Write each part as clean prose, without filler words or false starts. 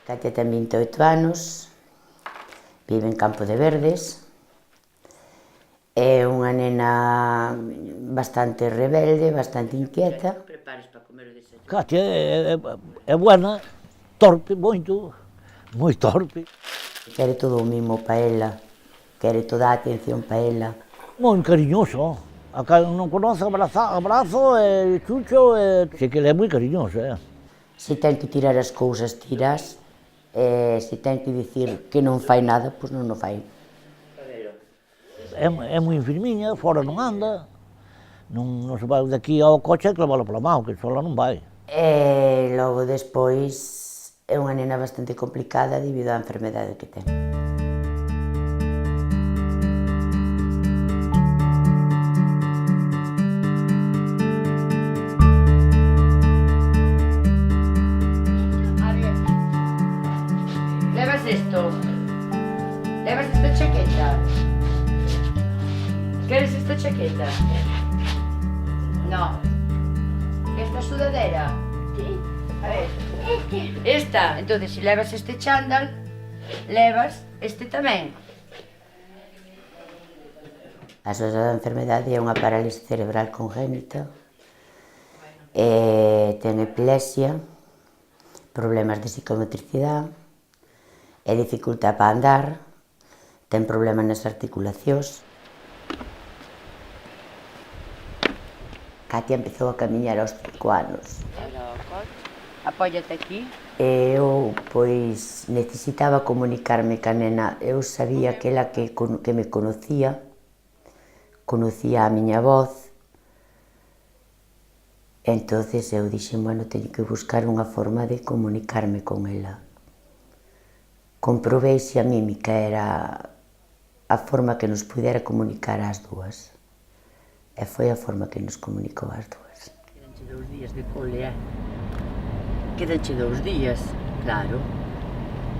Katia ten 28 anos, vive en Campo de Verdes, é unha nena bastante rebelde, bastante inquieta. Katia é buena, torpe, moito, moi torpe. Quere todo o mimo pa ela, quere toda a atención pa ela. Moi cariñoso, a quen non conoce abrazo e chucho, sei que ele é moi cariñoso, Se ten que tirar as cousas, tiras, e se ten que dicir que non fai nada, pois non o fai. É moi enfermiña, fora non anda, non se vai daqui ao coche que leválo pola mão, que sola non vai. E logo despois é unha nena bastante complicada debido á enfermedade que ten. Levas esto? Levas esta chaqueta? Queres esta chaqueta? No. Esta sudadera? Sí. A ver. Esta. Entonces, se levas este chándal, levas este tamén. A súa enfermedade é unha parálise cerebral congénita, ten epilepsia, problemas de psicomotricidade, é dificultad para andar, ten problemas nas articulacións. Katia empezou a camiñar aos 5 anos. Apóllate aquí. Eu, pois, necesitaba comunicarme ca nena. Eu sabía que ela que me conocía a miña voz. Entonces eu dixen, bueno, teño que buscar unha forma de comunicarme con ela. Comprobei se a mímica era a forma que nos pudera comunicar ás dúas. E foi a forma que nos comunicou ás dúas. Quedanche 2 días de cole, Quedanche 2 días, claro.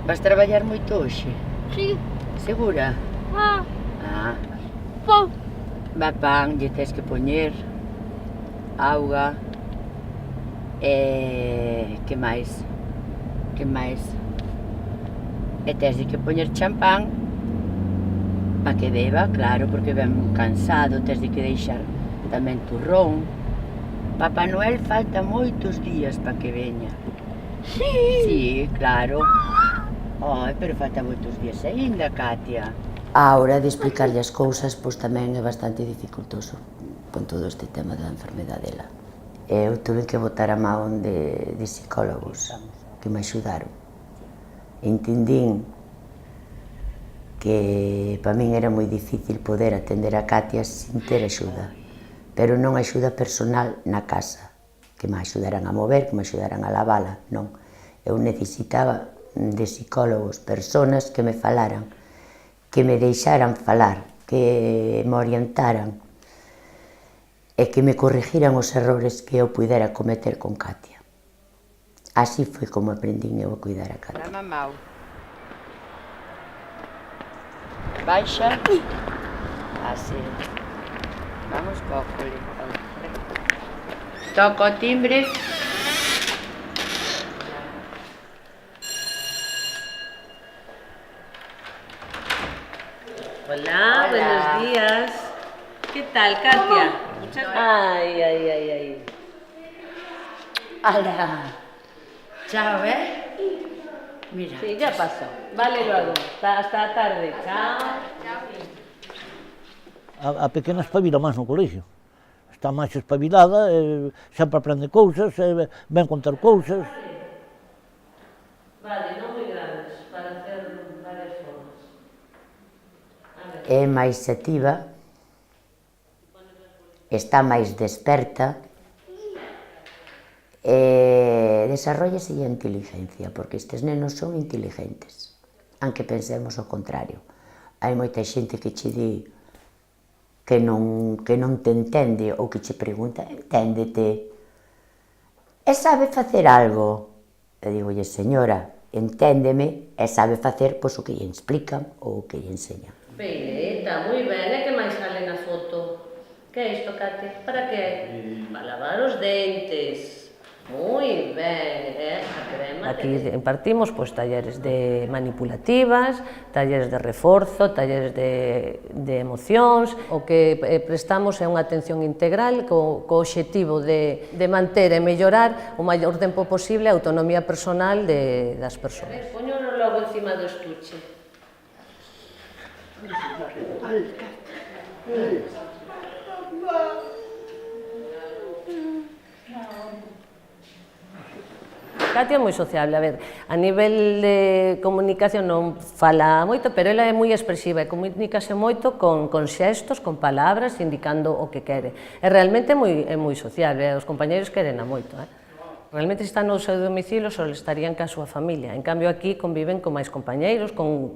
Vas traballar moito hoxe? Sí. Segura? Pau. Va pan, lle tes que poñer, auga, que máis? Que máis? E tes que poñer champán para que beba, claro, porque ven cansado, tes que deixar tamén turrón. Papá Noel falta moitos días para que veña. Sí. Sí, claro. Ai, pero falta moitos días aínda, Katia. A hora de explicarlle as cousas, pois tamén é bastante dificultoso con todo este tema da enfermedade dela. Eu tuve que botar a mão de psicólogos que me axudaron. Entendín que para min era moi difícil poder atender a Katia sin ter axuda, pero non axuda personal na casa, que me axudaran a mover, que me axudaran a lavala, non. Eu necesitaba de psicólogos, personas que me falaran, que me deixaran falar, que me orientaran e que me corrigiran os errores que eu pudera cometer con Katia. Así foi como aprendín eu a cuidar a Katia. Para mamau. Baixa. Así. Vamos co cole. Toco o timbre. Hola, buenos días. ¿Qué tal, Katia? Muchas gracias. Ay. ¡Hala! Chao, Mira. Sí, ya pasó. Vale, luego. Hasta tarde. Chao. A pequena espabila máis no colegio. Está máis espabilada, sempre aprende cousas, ven contar cousas. Vale, non moi grandes, para hacer varias formas. É máis activa, está máis desperta e desarrollase a inteligencia, porque estes nenos son inteligentes, aunque pensemos o contrario. Hai moita xente que che di que non te entende ou que che pregunta, enténdete, e sabe facer algo? E digolle, señora, enténdeme e sabe facer pois o que lle explican ou o que lle enseñan. Peireta, moi ben. E que máis sale na foto? Que é isto, Katia? Para que? Para lavar os dentes. Moi ben, Aquí impartimos pois, talleres de manipulativas, talleres de reforzo, talleres de emocións. O que prestamos é unha atención integral co obxectivo de manter e mellorar o maior tempo posible a autonomía personal das persoas. Poñono logo encima do estuche. Katia é moi sociable, a ver, a nivel de comunicación non fala moito, pero ela é moi expresiva e comunícase moito con xestos, con palabras, indicando o que quere. E realmente é moi sociable, os compañeros queren a moito. Realmente se están no seu domicilio só estarían ca súa familia, en cambio aquí conviven con máis compañeiros, con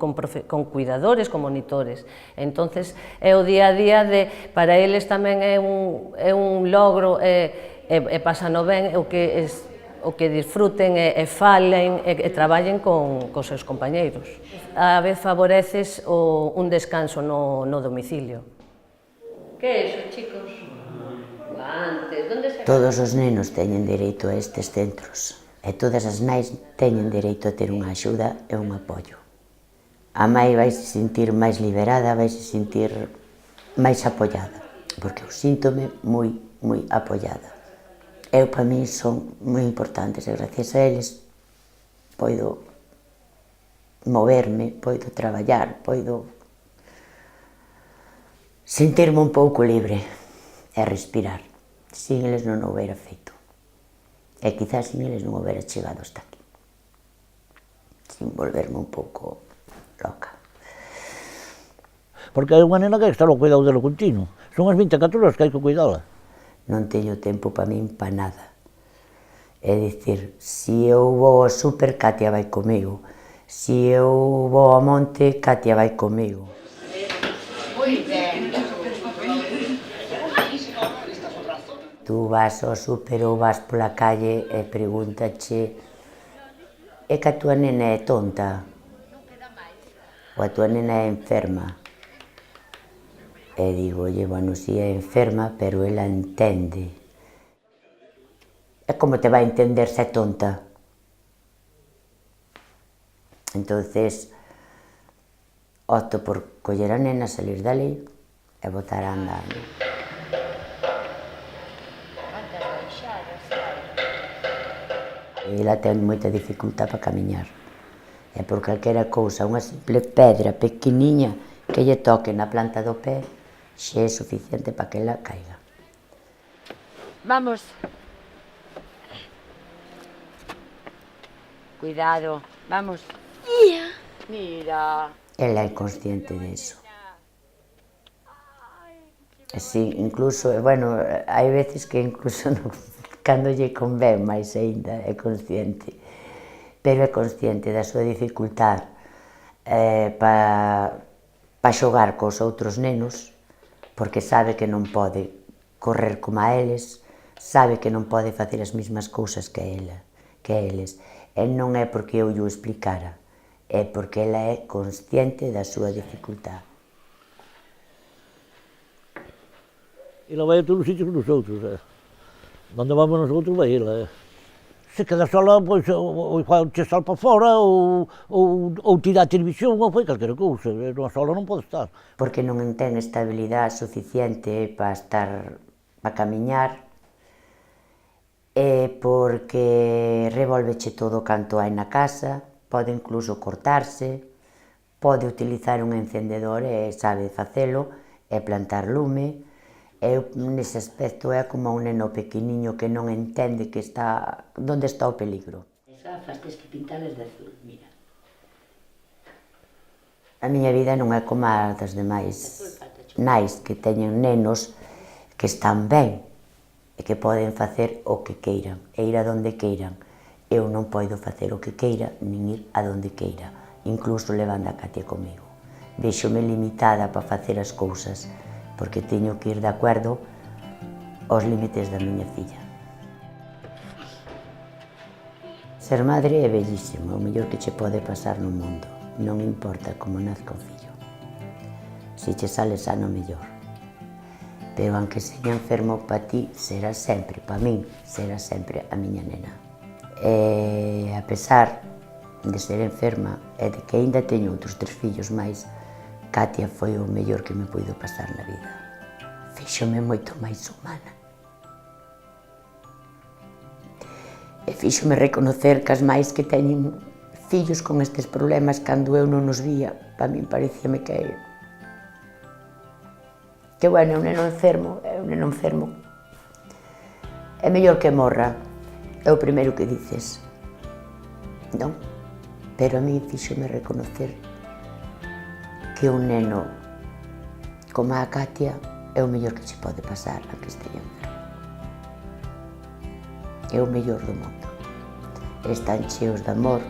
cuidadores, con monitores. Entonces é o día a día para eles tamén é un logro e pasano ben o que disfruten e falen e traballen cos seus compañeiros. A vez favoreces un descanso no domicilio. Que é iso, chicos? Guantes, onde se... Todos os nenos teñen dereito a estes centros e todas as nais teñen dereito a ter unha axuda e un apoio. A mai vai se sentir máis liberada, vai se sentir máis apoiada, porque eu síntome moi apoiada. Eu, para mí, son moi importantes e gracias a eles poido moverme, poido traballar, poido sentirme un pouco libre e respirar. Sin eles non o houbera feito. E quizás sin eles non houbera chegado hasta aquí. Sin volverme un pouco loca. Porque hai unha nena que está no cuidado delo continuo. Son as 24 horas que hai que cuidala. Non teño tempo para min para nada. É dicir, se eu vou ao súper, Katia vai comigo. Se eu vou ao monte, Katia vai comigo. Moi ben. Tú vas ao súper ou vas pola calle e pregúntache: é que a túa nena é tonta? Ou a túa nena é enferma? E digo, bueno, si é enferma, pero ela entende. É como te vai entender se é tonta? Entonces, opto por coller a nena, salir dali e botar a andar. Ela ten moita dificultad para camiñar. E por calquera cousa, unha simple pedra pequeniña que lle toque na planta do pé, xe é suficiente para que ela caiga. Vamos. Cuidado, vamos. Mira. Ela é consciente diso. Sí, incluso, bueno, hai veces que incluso cando lle convén máis aínda é consciente. Pero é consciente da súa dificultad para xogar cos outros nenos, porque sabe que non pode correr como a eles, sabe que non pode facer as mesmas cousas que eles. E non é porque eu llo explicara, é porque ela é consciente da súa dificultad. Ela vai a todos os sitios con os outros. Onde vamos nos outros vai ela. Se queda sola, pois, ou igual che sal para fora, ou tira a televisión, ou foi calquera cousa. Non sola non pode estar. Porque non ten estabilidade suficiente para camiñar, e porque revolveche todo canto hai na casa, pode incluso cortarse, pode utilizar un encendedor e sabe facelo, e plantar lume. Eu, nese aspecto, é como un neno pequeniño que non entende onde está o peligro. As gafas tes que pintalas de azul, mira. A miña vida non é como a das demais nais que teñen nenos que están ben e que poden facer o que queiran e ir a donde queiran. Eu non podo facer o que queira nin ir a donde queira, incluso levando a Katia comigo. Véxome limitada para facer as cousas, porque teño que ir de acordo aos límites da miña filla. Ser madre é bellísimo, o mellor que che pode pasar no mundo. Non importa como nazca o fillo. Se che sale sano, mellor. pero aunque seña enfermo para ti, será sempre, para min, será sempre a miña nena. E a pesar de ser enferma e de que aínda teño outros 3 fillos máis, Katia foi o mellor que me puido pasar na vida. Fíxome moito máis humana. E fíxome reconocer que as máis que teñen fillos con estes problemas, cando eu non os vía, para min parecíame que bueno, é un neno enfermo, é mellor que morra, é o primeiro que dices, non? Pero a mí fíxome reconocer que un neno como a Katia é o mellor que se pode pasar a que esteja enfermo. É o mellor do mundo. Están cheos de amor,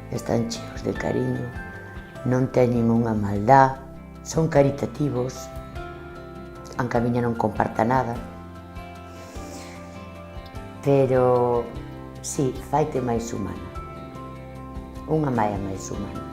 están cheos de cariño, non teñen unha maldad, son caritativos, aunque a miña non comparta nada, pero sí, faite máis humana, unha maia máis humana.